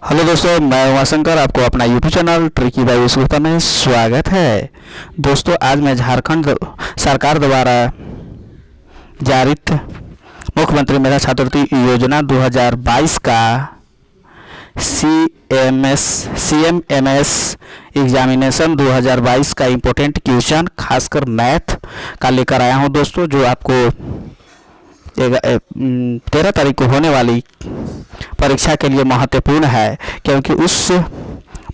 Hello दोस्तों, मैं उमाशंकर। आपको अपना यूट्यूब चैनल ट्रिकी बाई विश्वता में स्वागत है। दोस्तों, आज मैं झारखंड सरकार द्वारा जारी मुख्यमंत्री मेधा छात्रवृत्ति योजना 2022 का CMMS एग्जामिनेशन 2022 का इम्पोर्टेंट क्वेश्चन खासकर मैथ का लेकर आया हूं दोस्तों, जो आपको 13 तारीख को होने वाली परीक्षा के लिए महत्वपूर्ण है, क्योंकि उस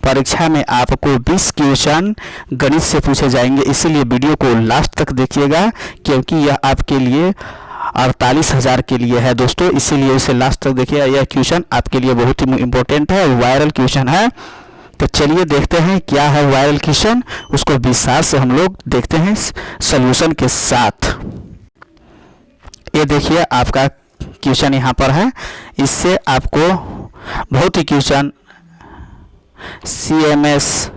परीक्षा में आपको 20 क्वेश्चन गणित से पूछे जाएंगे। इसीलिए वीडियो को लास्ट तक देखिएगा, क्योंकि यह आपके लिए 48,000 के लिए है दोस्तों। इसीलिए इसे लास्ट तक देखिएगा। यह क्वेश्चन आपके लिए बहुत ही इम्पोर्टेंट है, वायरल क्वेश्चन है। तो चलिए देखते हैं क्या है वायरल क्वेश्चन, उसको विस्तार से हम लोग देखते हैं सॉल्यूशन के साथ। ये देखिए आपका क्वेश्चन यहाँ पर है। इससे आपको बहुत ही क्वेश्चन CMS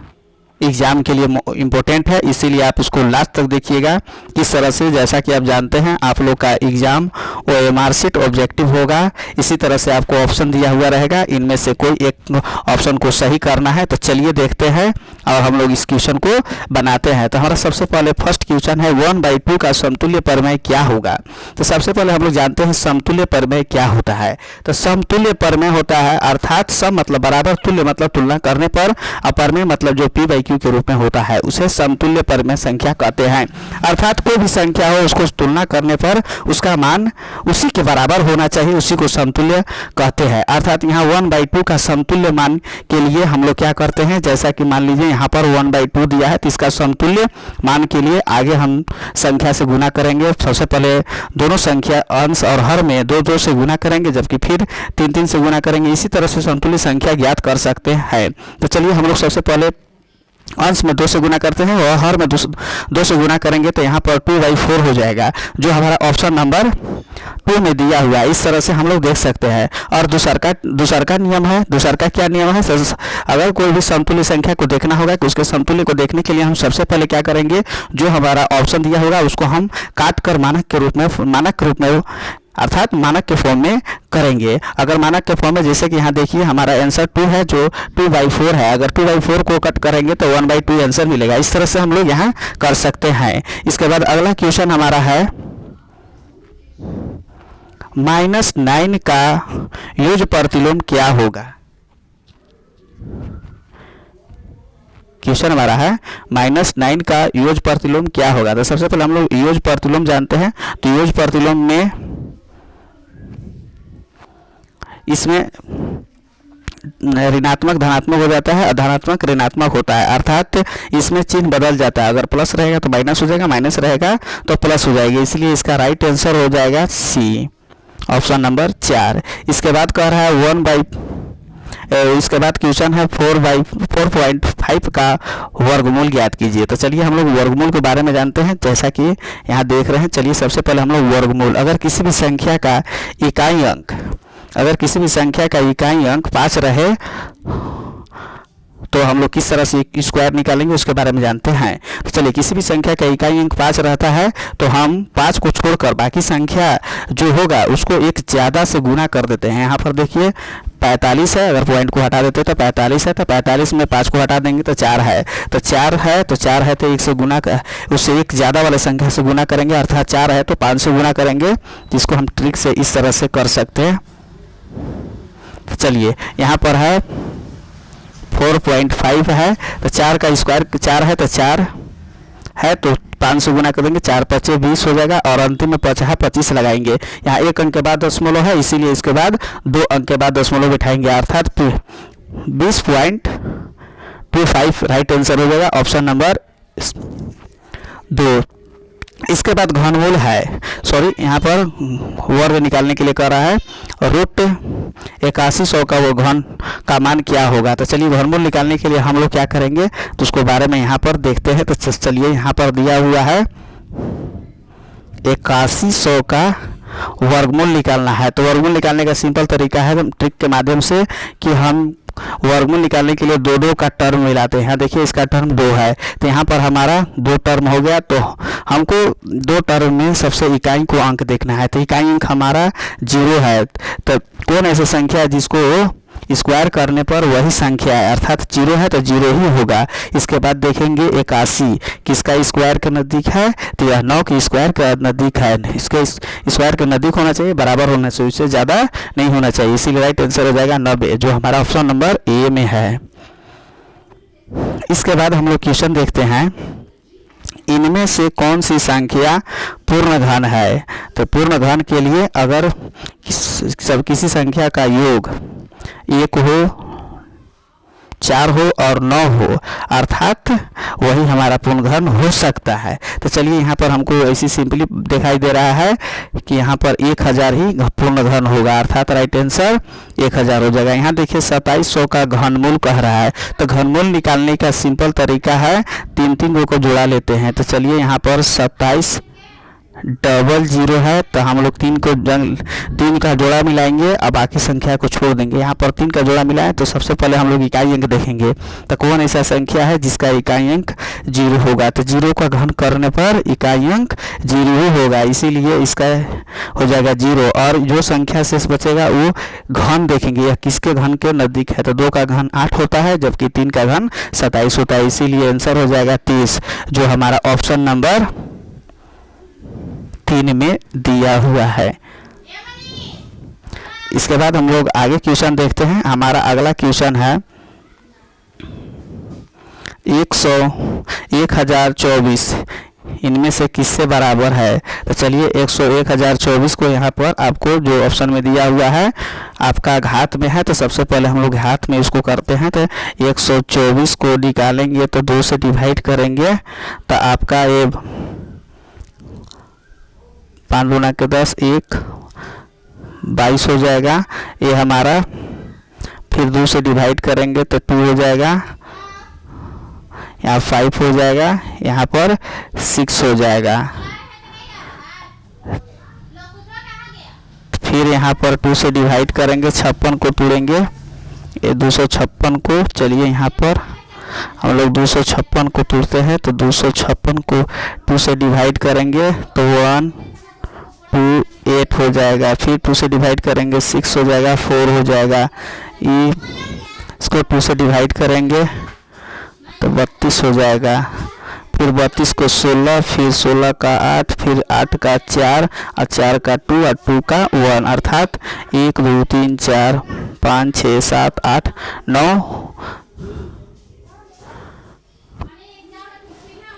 एग्ज़ाम के लिए इम्पोर्टेंट है, इसीलिए आप इसको लास्ट तक देखिएगा। किस तरह से, जैसा कि आप जानते हैं, आप लोग का एग्ज़ाम OMR शीट ऑब्जेक्टिव होगा। इसी तरह से आपको ऑप्शन दिया हुआ रहेगा, इनमें से कोई एक ऑप्शन को सही करना है। तो चलिए देखते हैं और हम लोग इस क्वेश्चन को बनाते हैं। तो हमारा सबसे पहले फर्स्ट क्वेश्चन है 1/2 का समतुल्य परिमेय क्या होगा। तो सबसे पहले हम लोग जानते हैं समतुल्य परिमेय क्या होता है। तो समतुल्य परिमेय होता है, अर्थात सम मतलब बराबर, तुल्य मतलब तुलना करने पर, और परिमेय मतलब जो P/Q के रूप में होता है, उसे समतुल्य परिमेय संख्या कहते हैं। अर्थात कोई भी संख्या हो, उसको तुलना करने पर उसका मान उसी के बराबर होना चाहिए, उसी को समतुल्य कहते हैं। अर्थात यहाँ 1/2 का समतुल्य मान के लिए हम लोग क्या करते हैं, जैसा कि मान लीजिए यहाँ पर 1/2 दिया है, तो इसका समतुल्य मान के लिए आगे हम संख्या से गुना करेंगे। सबसे पहले दोनों संख्या अंश और हर में 2-2 से गुना करेंगे, जबकि फिर 3-3 से गुना करेंगे। इसी तरह से समतुल्य संख्या ज्ञात कर सकते हैं। तो चलिए हम लोग सबसे पहले अंश में 2 से गुना करते हैं और हर में 2 से गुना करेंगे, तो यहाँ पर 2/4 हो जाएगा, जो हमारा ऑप्शन नंबर 2 में दिया हुआ है। इस तरह से हम लोग देख सकते हैं। और दूसर का नियम है। दूसर का क्या नियम है, अगर कोई भी समतुल्य संख्या को देखना होगा, कि उसके समतुल्य को देखने के लिए हम सबसे पहले क्या करेंगे, जो हमारा ऑप्शन दिया होगा उसको हम काट कर मानक के रूप में अर्थात मानक के फॉर्म में करेंगे। अगर मानक के फॉर्म में, जैसे कि यहाँ देखिए हमारा आंसर 2 है, जो 2/4 है। अगर 2/4 को कट करेंगे तो 1/2 आंसर मिलेगा। इस तरह से हम लोग यहाँ कर सकते हैं। इसके बाद अगला क्वेश्चन हमारा है -9 का योग प्रतिलोम क्या होगा। क्वेश्चन हमारा है -9 का योग प्रतिलोम क्या होगा। तो सबसे पहले हम लोग योग प्रतिलोम जानते हैं। तो योग प्रतिलोम में इसमें ऋणात्मक धनात्मक हो जाता है और धनात्मक ऋणात्मक होता है। अर्थात इसमें चिन्ह बदल जाता है। अगर प्लस रहेगा तो माइनस हो जाएगा, माइनस रहेगा तो प्लस हो जाएगी। इसलिए इसका राइट आंसर हो जाएगा C, ऑप्शन नंबर 4। इसके बाद कह रहा है इसके बाद क्वेश्चन है 4/5 का वर्गमूल ज्ञात कीजिए। तो चलिए हम लोग वर्गमूल के बारे में जानते हैं, जैसा कि यहाँ देख रहे हैं। चलिए सबसे पहले हम लोग वर्गमूल, अगर किसी भी संख्या का इकाई अंक 5 रहे तो हम लोग किस तरह से स्क्वायर निकालेंगे, उसके बारे में जानते हैं। तो चलिए, किसी भी संख्या का इकाई अंक 5 रहता है तो हम 5 को छोड़कर बाकी संख्या जो होगा उसको एक ज़्यादा से गुना कर देते हैं। यहाँ पर देखिए 45 है, अगर पॉइंट को हटा देते तो 45 है, तो 45 में 5 को हटा देंगे तो 4 है। तो 4 है तो 1 से गुना उससे एक ज़्यादा वाले संख्या से गुना करेंगे, अर्थात 4 है तो 5 से गुना करेंगे, जिसको हम ट्रिक से इस तरह से कर सकते हैं। तो चलिए, यहाँ पर है 4.5 है, तो 4 का स्क्वायर 4 है, तो 4 है तो 5 से गुना कर देंगे, 4×5 20 हो जाएगा, और अंतिम में 5 है 25 लगाएंगे। यहाँ 1 अंक के बाद दशमलव है, इसीलिए इसके बाद 2 अंक के बाद दशमलव बिठाएंगे, अर्थात 20.25 राइट आंसर हो जाएगा, ऑप्शन नंबर 2। इसके बाद घनमूल है, यहाँ पर वर्ग निकालने के लिए कर रहा है √8100 का वो घन का मान क्या होगा। तो चलिए घनमूल निकालने के लिए हम लोग क्या करेंगे, तो उसको बारे में यहाँ पर देखते हैं। तो चलिए, यहाँ पर दिया हुआ है 8100 का वर्गमूल निकालना है। तो वर्गमूल निकालने का सिंपल तरीका है ट्रिक के माध्यम से, कि हम वर्गमूल निकालने के लिए 2 का टर्म मिलाते हैं। देखिए इसका टर्म 2 है, तो यहाँ पर हमारा 2 टर्म हो गया। तो हमको 2 टर्म में सबसे इकाई को अंक देखना है। तो इकाई अंक हमारा 0 है। तो कौन ऐसी संख्या है जिसको स्क्वायर करने पर वही संख्या है, अर्थात 0 है तो 0 ही होगा। इसके बाद देखेंगे 81 किसका स्क्वायर के नज़दीक है, तो यह 9 के स्क्वायर के नज़दीक है। इसके स्क्वायर के नज़दीक होना चाहिए, बराबर होना चाहिए, इससे ज़्यादा नहीं होना चाहिए, इसीलिए राइट आंसर हो जाएगा 90, जो हमारा ऑप्शन नंबर ए में है। इसके बाद हम लोग क्वेश्चन देखते हैं, इनमें से कौन सी संख्या पूर्ण घन है। तो पूर्ण घन के लिए अगर किसी संख्या का योग 1 हो, 4 हो और 9 हो, अर्थात वही हमारा पूर्ण घन हो सकता है। तो चलिए यहाँ पर हमको ऐसी सिंपली दिखाई दे रहा है कि यहाँ पर 1000 ही पूर्ण घन होगा, अर्थात राइट आंसर 1000 हो जाएगा। यहाँ देखिए 2700 का घनमूल कह रहा है, तो घनमूल निकालने का सिंपल तरीका है 3 को जोड़ा लेते हैं। तो चलिए यहाँ पर 27 डबल 0 है, तो हम लोग 3 का जोड़ा मिलाएंगे और बाकी संख्या को छोड़ देंगे। यहाँ पर 3 का जोड़ा मिलाएं तो सबसे पहले हम लोग इकाई अंक देखेंगे, तो कौन ऐसा संख्या है जिसका इकाई अंक 0 होगा। तो 0 का घन करने पर इकाई अंक 0 ही होगा, इसीलिए इसका हो जाएगा 0। और जो संख्या शेष बचेगा वो घन देखेंगे, यह किसके घन के नज़दीक है। तो 2 का घन 8 होता है, जबकि 3 का घन 27 होता है, इसीलिए आंसर हो जाएगा 30, जो हमारा ऑप्शन नंबर 3 में दिया हुआ है। इसके बाद हम लोग आगे क्वेश्चन देखते हैं। हमारा अगला क्वेश्चन है 1024 इनमें से किससे बराबर है। तो चलिए 1024 को यहाँ पर आपको जो ऑप्शन में दिया हुआ है आपका घात में है, तो सबसे पहले हम लोग घात में इसको करते हैं। तो 124 को निकालेंगे तो 2 से डिवाइड करेंगे, तो आपका ये 5 गुना के 10 1 22 हो जाएगा। ये हमारा फिर 2 से डिवाइड करेंगे तो 2 हो जाएगा, यहाँ 5 हो जाएगा, यहाँ पर 6 हो जाएगा। फिर यहाँ पर 2 से डिवाइड करेंगे, 56 को तोड़ेंगे, ये 256 को, चलिए यहाँ पर हम लोग 256 को तोड़ते हैं, तो 256 को 2 से डिवाइड करेंगे तो 1 2 8 हो जाएगा। फिर 2 से डिवाइड करेंगे 6 हो जाएगा, 4 हो जाएगा। इसको 2 से डिवाइड करेंगे तो 32 हो जाएगा। फिर 32 को 16, फिर 16 का 8, फिर 8 का 4 और 4 का 2 और 2 का 1, अर्थात 1 2 3 4 5 6 7 8 9,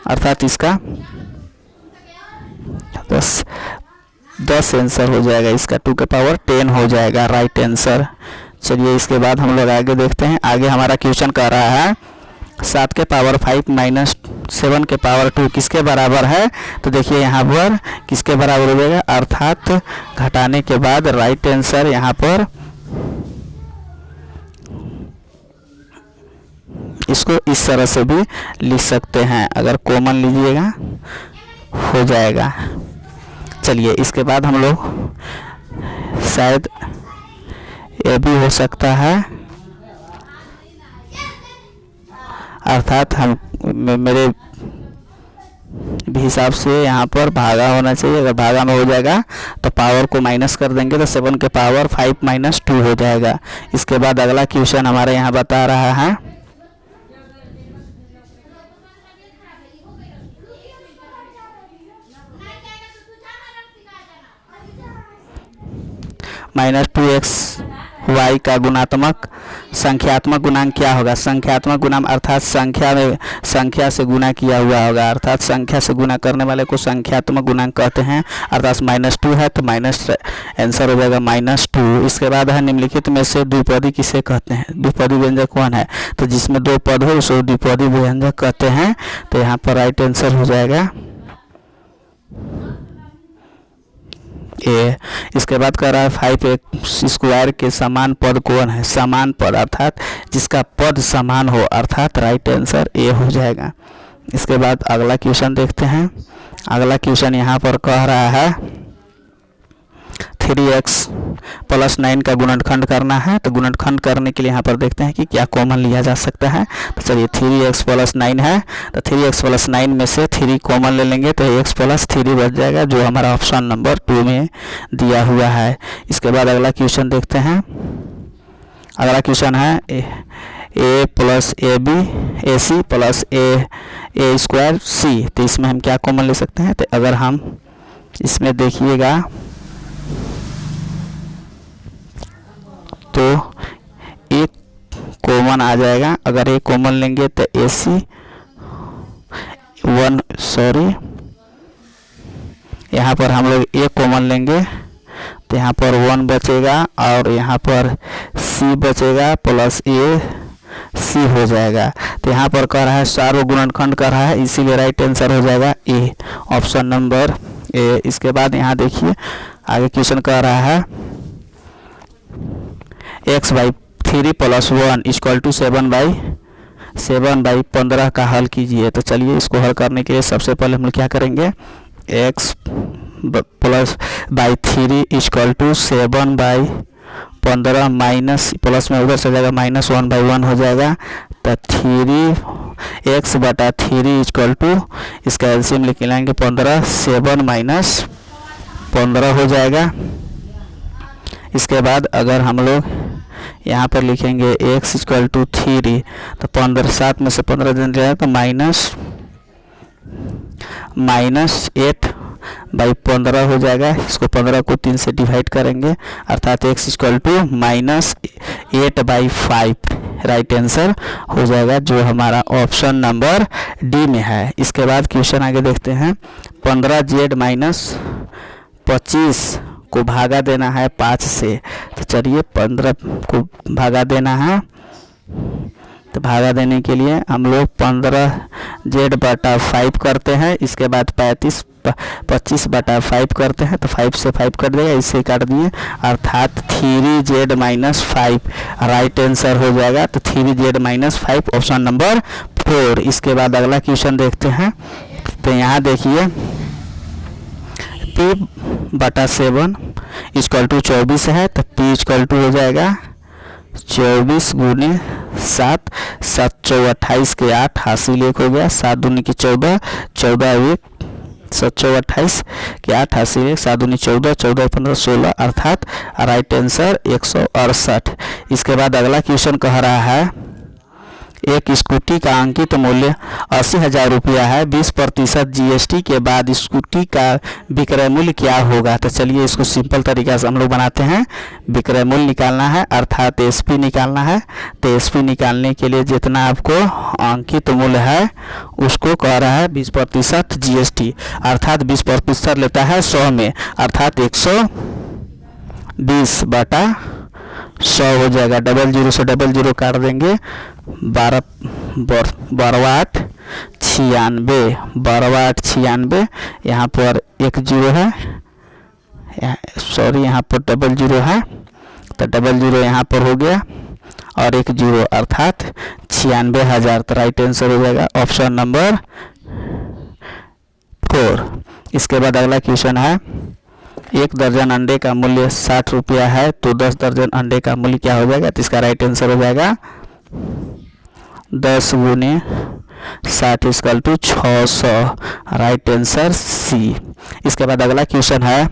अर्थात इसका 10 आंसर हो जाएगा, इसका 2 के पावर 10 हो जाएगा राइट आंसर। चलिए इसके बाद हम लोग आगे देखते हैं। आगे हमारा क्वेश्चन कर रहा है 7 के पावर 5 माइनस 7 के पावर 2 किसके बराबर है। तो देखिए यहाँ पर किसके बराबर हो जाएगा, अर्थात घटाने के बाद राइट आंसर यहाँ पर इसको इस तरह से भी लिख सकते हैं, अगर कॉमन लीजिएगा हो जाएगा। चलिए इसके बाद हम लोग शायद ये भी हो सकता है, अर्थात हम मेरे भी हिसाब से यहाँ पर भागा होना चाहिए। अगर भागा में हो जाएगा तो पावर को माइनस कर देंगे तो 7 के पावर 5 माइनस 2 हो जाएगा। इसके बाद अगला क्वेश्चन हमारे यहाँ बता रहा है -2xy का गुणात्मक संख्यात्मक गुणांक क्या होगा। संख्यात्मक गुणांक अर्थात संख्या से गुना किया हुआ होगा, अर्थात संख्या से गुना करने वाले को संख्यात्मक गुणांक कहते हैं। अर्थात -2 है तो माइनस आंसर हो जाएगा -2। इसके बाद है निम्नलिखित में से द्विपदी किसे कहते हैं। द्विपदी व्यंजक कौन है, तो जिसमें 2 पद हो उसे द्विपदी व्यंजक कहते हैं। तो यहाँ पर राइट आंसर हो जाएगा ए। इसके बाद कह रहा है 5x² के समान पद कौन है। समान पद अर्थात जिसका पद समान हो, अर्थात राइट आंसर ए हो जाएगा। इसके बाद अगला क्वेश्चन देखते हैं। अगला क्वेश्चन यहाँ पर कह रहा है 3x + 9 का गुणनखंड करना है। तो गुणनखंड करने के लिए यहाँ पर देखते हैं कि क्या कॉमन लिया जा सकता है। तो चलिए 3x + 9 है, तो 3x + 9 में से 3 कॉमन ले लेंगे तो x + 3 बच जाएगा, जो हमारा ऑप्शन नंबर 2 में दिया हुआ है। इसके बाद अगला क्वेश्चन देखते हैं। अगला क्वेश्चन है A plus A B A C plus A square C. तो इसमें हम क्या कॉमन ले सकते हैं? तो अगर हम इसमें देखिएगा तो एक कॉमन आ जाएगा। अगर एक कॉमन लेंगे तो ए सी वन, सॉरी यहाँ पर हम लोग एक कॉमन लेंगे तो यहाँ पर 1 बचेगा और यहाँ पर c बचेगा प्लस ए सी हो जाएगा। तो यहाँ पर कह रहा है सार्व गुणनखंड कर रहा है, इसीलिए राइट आंसर हो जाएगा ए, ऑप्शन नंबर ए। इसके बाद यहाँ देखिए आगे क्वेश्चन कह रहा है x/3 + 1 = 7/15 का हल कीजिए। तो चलिए इसको हल करने के लिए सबसे पहले हम लोग क्या करेंगे, x + 3 = 7/15 माइनस प्लस में उधर से जाएगा -1/1 हो जाएगा। तो 3x/3 = इसका एलसीएम लिख लेंगे 15, 7 - 15 हो जाएगा। इसके बाद अगर हम लोग यहाँ पर लिखेंगे x = 3 तो 15 7 में से 15 दिन जाएगा तो -8/15 हो जाएगा। इसको 15 को 3 से डिवाइड करेंगे अर्थात x = -8/5 राइट आंसर हो जाएगा, जो हमारा ऑप्शन नंबर डी में है। इसके बाद क्वेश्चन आगे देखते हैं 15z - 25 को भागा देना है 5 से। तो चलिए 15 को भागा देना है, तो भागा देने के लिए हम लोग 15z/5 करते हैं। इसके बाद 25/5 करते हैं तो 5 से 5 कट देगा, इससे काट दिए अर्थात 3z - 5 राइट आंसर हो जाएगा। तो 3z - 5 ऑप्शन नंबर 4। इसके बाद अगला क्वेश्चन देखते हैं। तो यहाँ देखिए p/7 = 24 है, तो p = हो जाएगा 24 × 7, 7 × 4 = 28 के 8 हासिल 1 हो गया, 7 दूनी की 14, 14 1 7 × 4 = 28 के 8 हासिल 1, 7 दूनी 14, 14 × 15 16 अर्थात राइट आंसर 168। इसके बाद अगला क्वेश्चन कह रहा है एक स्कूटी का अंकित मूल्य 80,000 रुपया है, 20% जीएसटी के बाद स्कूटी का विक्रय मूल्य क्या होगा। तो चलिए इसको सिंपल तरीका से हम लोग बनाते हैं। विक्रय मूल्य निकालना है अर्थात एसपी निकालना है। तो एसपी निकालने के लिए जितना आपको अंकित मूल्य है उसको कह रहा है 20% जीएसटी अर्थात 20% लेता है 100 में अर्थात 120/100 हो जाएगा। 00 से 00 काट देंगे 12 8 96 12 8 96। यहाँ पर 1 0 है, सॉरी यहाँ पर 00 है तो 00 यहाँ पर हो गया और 1 0 अर्थात 96,000। तो राइट आंसर हो जाएगा ऑप्शन नंबर 4। इसके बाद अगला क्वेश्चन है 1 दर्जन अंडे का मूल्य 60 रुपया है, तो 10 दर्जन अंडे का मूल्य क्या हो जाएगा। तो इसका राइट आंसर हो जाएगा 10 × 60 = 600 राइट आंसर सी। इसके बाद अगला क्वेश्चन है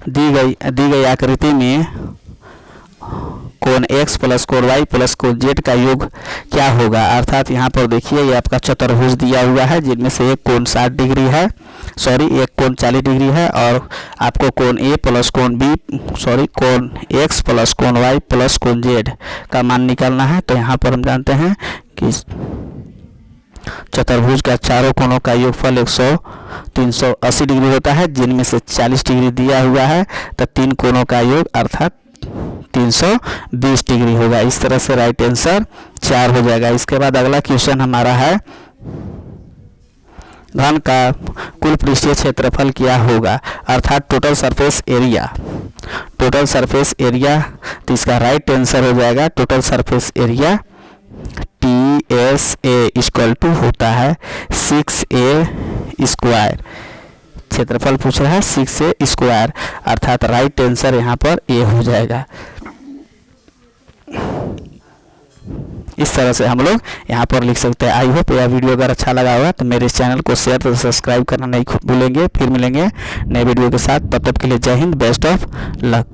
दी गई आकृति में कोण x + कोण y + कोण z का योग क्या होगा। अर्थात यहाँ पर देखिए ये आपका चतुर्भुज दिया हुआ है जिनमें से एक कोण 60 डिग्री है, सॉरी एक कोण 40 डिग्री है और आपको कोण a + कोण b सॉरी कोण x + कोण y + कोण z का मान निकालना है। तो यहाँ पर हम जानते हैं कि चतुर्भुज का चारों कोणों का योगफल 380 डिग्री होता है जिनमें से 40 डिग्री दिया हुआ है, तो 3 कोणों का योग अर्थात 320 डिग्री होगा। इस तरह से राइट आंसर 4 हो जाएगा। इसके बाद अगला क्वेश्चन हमारा है घन का कुल पृष्ठीय क्षेत्रफल क्या होगा अर्थात total surface area. Total surface area तो इसका राइट आंसर हो जाएगा टोटल सरफेस एरिया TSA = होता है 6A²। क्षेत्रफल पूछ रहा है 6A² अर्थात राइट आंसर यहाँ पर ए हो जाएगा। इस तरह से हम लोग यहाँ पर लिख सकते हैं। आई होप यह वीडियो अगर अच्छा लगा होगा तो मेरे इस चैनल को शेयर तो सब्सक्राइब करना नहीं भूलेंगे। फिर मिलेंगे नए वीडियो के साथ, तब तक के लिए जय हिंद, बेस्ट ऑफ लक।